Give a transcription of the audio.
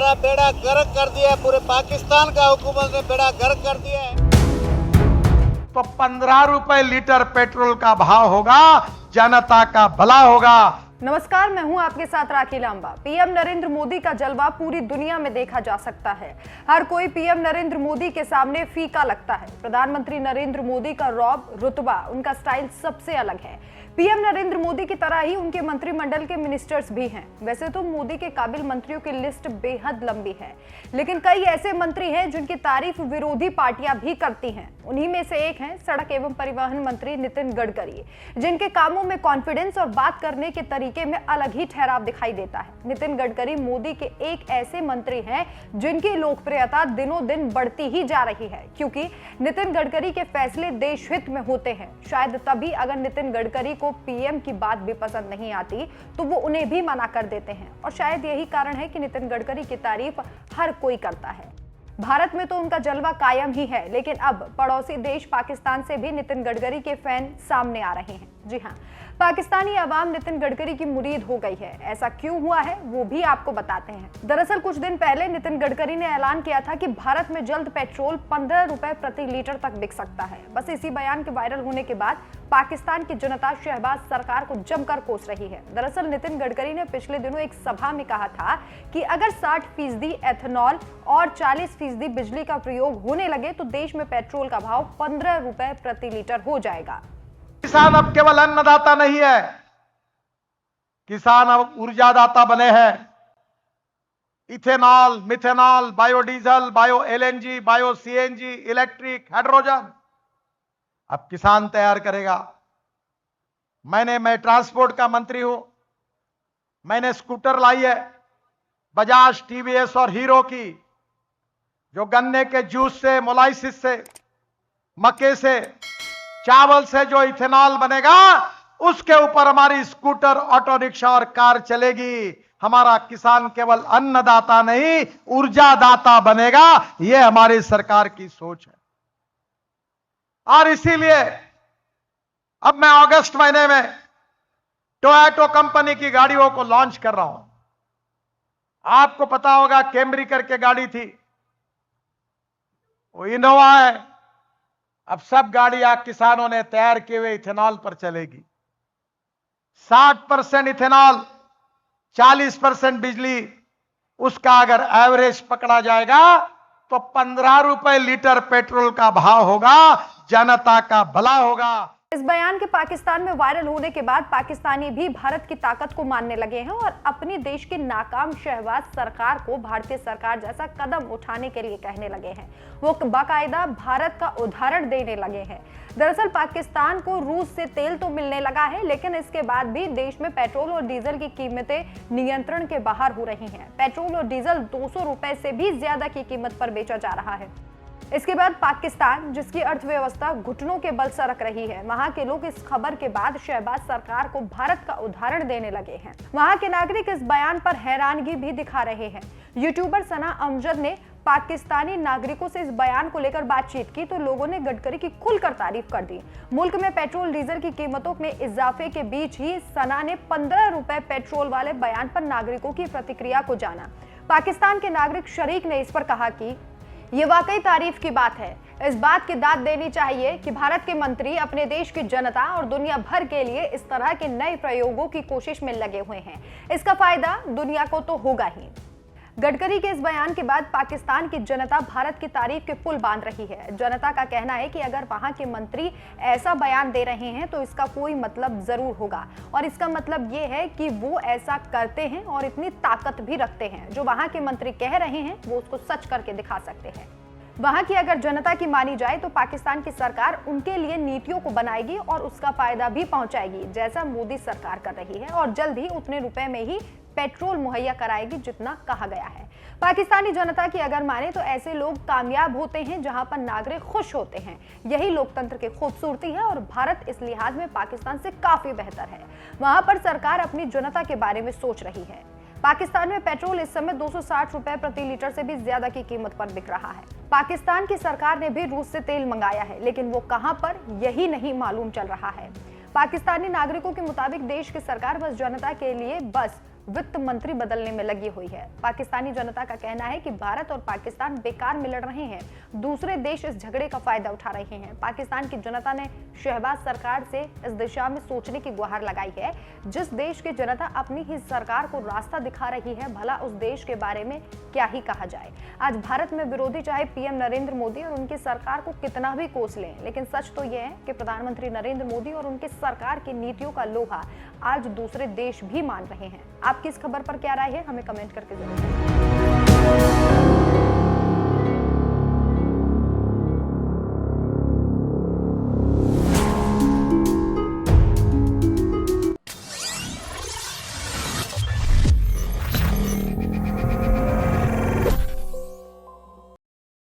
हमारा बेड़ा गर्क कर दिया है, पूरे पाकिस्तान का हुकूमत ने बेड़ा गर्क कर दिया है। तो 15 रुपए लीटर पेट्रोल का भाव होगा, जनता का भला होगा। नमस्कार, मैं हूं आपके साथ राखी लांबा। पीएम नरेंद्र मोदी का जलवा पूरी दुनिया में देखा जा सकता है। हर कोई पीएम नरेंद्र मोदी के सामने फीका लगता है। प्रधानमंत्री नरेंद्र मोदी का रौब, रुतबा, उनका स्टाइल सबसे अलग है। पीएम नरेंद्र मोदी की तरह ही उनके मंत्रिमंडल के मिनिस्टर्स भी हैं। वैसे तो मोदी के काबिल मंत्रियों की लिस्ट बेहद लंबी है, लेकिन कई ऐसे मंत्री हैं जिनकी तारीफ विरोधी पार्टियां भी करती हैं। उन्हीं में से एक हैं सड़क एवं परिवहन मंत्री नितिन गडकरी, जिनके कामों में कॉन्फिडेंस और बात करने के तरीके में अलग ही ठहराव दिखाई देता है। नितिन गडकरी मोदी के एक ऐसे मंत्री हैं जिनकी लोकप्रियता दिनों दिन बढ़ती ही जा रही है, क्योंकि नितिन गडकरी के फैसले देश हित में होते हैं। शायद तभी अगर नितिन गडकरी को पीएम की बात भी पसंद नहीं आती तो वो उन्हें भी मना कर देते हैं, और शायद यही कारण है कि नितिन गडकरी की तारीफ हर कोई करता है। भारत में तो उनका जलवा कायम ही है, लेकिन अब पड़ोसी देश पाकिस्तान से भी नितिन गडकरी के फैन सामने आ रहे हैं। जी हां, पाकिस्तानी अवाम नितिन गडकरी की मुरीद हो गई है। ऐसा क्यों हुआ है वो भी आपको बताते हैं। दरअसल कुछ दिन पहले नितिन गडकरी ने ऐलान किया था कि भारत में जल्द पेट्रोल 15 रुपए प्रति लीटर तक बिक सकता है। बस इसी बयान के वायरल होने के बाद पाकिस्तान की जनता शहबाज सरकार को जमकर कोस रही है। दरअसल नितिन गडकरी ने पिछले दिनों एक सभा में कहा था कि अगर 60% एथेनॉल और 40% बिजली का प्रयोग होने लगे तो देश में पेट्रोल का भाव 15 रुपए प्रति लीटर हो जाएगा। किसान अब केवल अन्नदाता नहीं है, किसान अब ऊर्जादाता बने हैं। Ethanol, methanol, biodiesel, bio LNG, bio CNG, electric, hydrogen अब किसान तैयार करेगा। मैं ट्रांसपोर्ट का मंत्री हूं। मैंने स्कूटर लाई है बजाज, टीवीएस और हीरो की, जो गन्ने के जूस से, मोलाइसिस से, मक्के से, चावल से जो इथेनॉल बनेगा उसके ऊपर हमारी स्कूटर, ऑटो रिक्शा और कार चलेगी। हमारा किसान केवल अन्नदाता नहीं, ऊर्जादाता बनेगा। यह हमारी सरकार की सोच है। और इसीलिए अब मैं अगस्त महीने में टोयोटा कंपनी की गाड़ियों को लॉन्च कर रहा हूं। आपको पता होगा कैमरी करके गाड़ी थी, वो इनोवा है। अब सब गाड़ियां किसानों ने तैयार किए हुए इथेनॉल पर चलेगी। 60% इथेनॉल, 40% बिजली, उसका अगर एवरेज पकड़ा जाएगा तो 15 रुपए लीटर पेट्रोल का भाव होगा, जनता का भला होगा। इस बयान के पाकिस्तान में वायरल होने के बाद पाकिस्तानी भी भारत की ताकत को मानने लगे हैं और अपनी देश की नाकाम शहबाज सरकार को भारतीय सरकार जैसा कदम उठाने के लिए कहने लगे हैं। वो बाकायदा भारत का उदाहरण देने लगे हैं। दरअसल पाकिस्तान को रूस से तेल तो मिलने लगा है, लेकिन इसके बाद भी देश में पेट्रोल और डीजल की कीमतें नियंत्रण के बाहर हो रही हैं। पेट्रोल और डीजल 200 रुपए से भी ज्यादा की कीमत पर बेचा जा रहा है। इसके बाद पाकिस्तान, जिसकी अर्थव्यवस्था घुटनों के बल सरक रही है, वहां के लोग इस खबर के बाद शहबाज सरकार को भारत का उदाहरण देने लगे हैं। वहां के नागरिक इस बयान पर हैरानगी भी दिखा रहे हैं। यूट्यूबर सना अमजद ने पाकिस्तानी नागरिकों से इस बयान को लेकर बातचीत की तो लोगों ने गडकरी की खुलकर तारीफ कर दी। मुल्क में पेट्रोल डीजल की कीमतों में इजाफे के बीच ही सना ने 15 रुपए पेट्रोल वाले बयान पर नागरिकों की प्रतिक्रिया को जाना। पाकिस्तान के नागरिक शरीक ने इस पर कहा कि ये वाकई तारीफ की बात है। इस बात की दाद देनी चाहिए कि भारत के मंत्री अपने देश की जनता और दुनिया भर के लिए इस तरह के नए प्रयोगों की कोशिश में लगे हुए हैं। इसका फायदा दुनिया को तो होगा ही। गडकरी के इस बयान के बाद पाकिस्तान की जनता भारत की तारीफ के पुल बांध रही है। जनता का कहना है कि अगर वहां के मंत्री ऐसा बयान दे रहे हैं तो इसका कोई मतलब जरूर होगा, और इसका मतलब ये है कि वो ऐसा करते हैं और इतनी ताकत भी रखते हैं। जो वहां के मंत्री कह रहे हैं वो उसको सच करके दिखा सकते हैं। वहां की अगर जनता की मानी जाए तो पाकिस्तान की सरकार उनके लिए नीतियों को बनाएगी और उसका फायदा भी पहुंचाएगी, जैसा मोदी सरकार कर रही है, और जल्द ही उतने रुपए में ही पेट्रोल मुहैया कराएगी जितना कहा गया है। पाकिस्तानी जनता की अगर माने तो ऐसे लोग कामयाब होते हैं जहां पर नागरिक खुश होते हैं। यही लोकतंत्र की खूबसूरती है और भारत इस लिहाज में पाकिस्तान से काफी बेहतर है। वहां पर सरकार अपनी जनता के बारे में सोच रही है। पाकिस्तान में पेट्रोल इस समय 260 रुपए प्रति लीटर से भी ज्यादा की कीमत पर बिक रहा है। पाकिस्तान की सरकार ने भी रूस से तेल मंगाया है, लेकिन वो कहां पर यही नहीं मालूम चल रहा है। पाकिस्तानी नागरिकों के मुताबिक देश की सरकार बस जनता के लिए बस वित्त मंत्री बदलने में लगी हुई है। पाकिस्तानी जनता का कहना है कि भारत और पाकिस्तान बेकार में लड़ रहे हैं, दूसरे देश इस झगड़े का फायदा उठा रहे हैं। पाकिस्तान की जनता ने शहबाज सरकार से इस दिशा में सोचने की गुहार लगाई है। जिस देश की जनता अपनी ही सरकार को रास्ता दिखा रही है, भला उस देश के बारे में क्या ही कहा जाए। आज भारत में विरोधी चाहे पीएम नरेंद्र मोदी और उनकी सरकार को कितना भी कोस लें, लेकिन सच तो यह है कि प्रधानमंत्री नरेंद्र मोदी और उनकी सरकार की नीतियों का लोहा आज दूसरे देश भी मान रहे हैं। आपकी इस खबर पर क्या राय है, हमें कमेंट करके जरूर बताएं।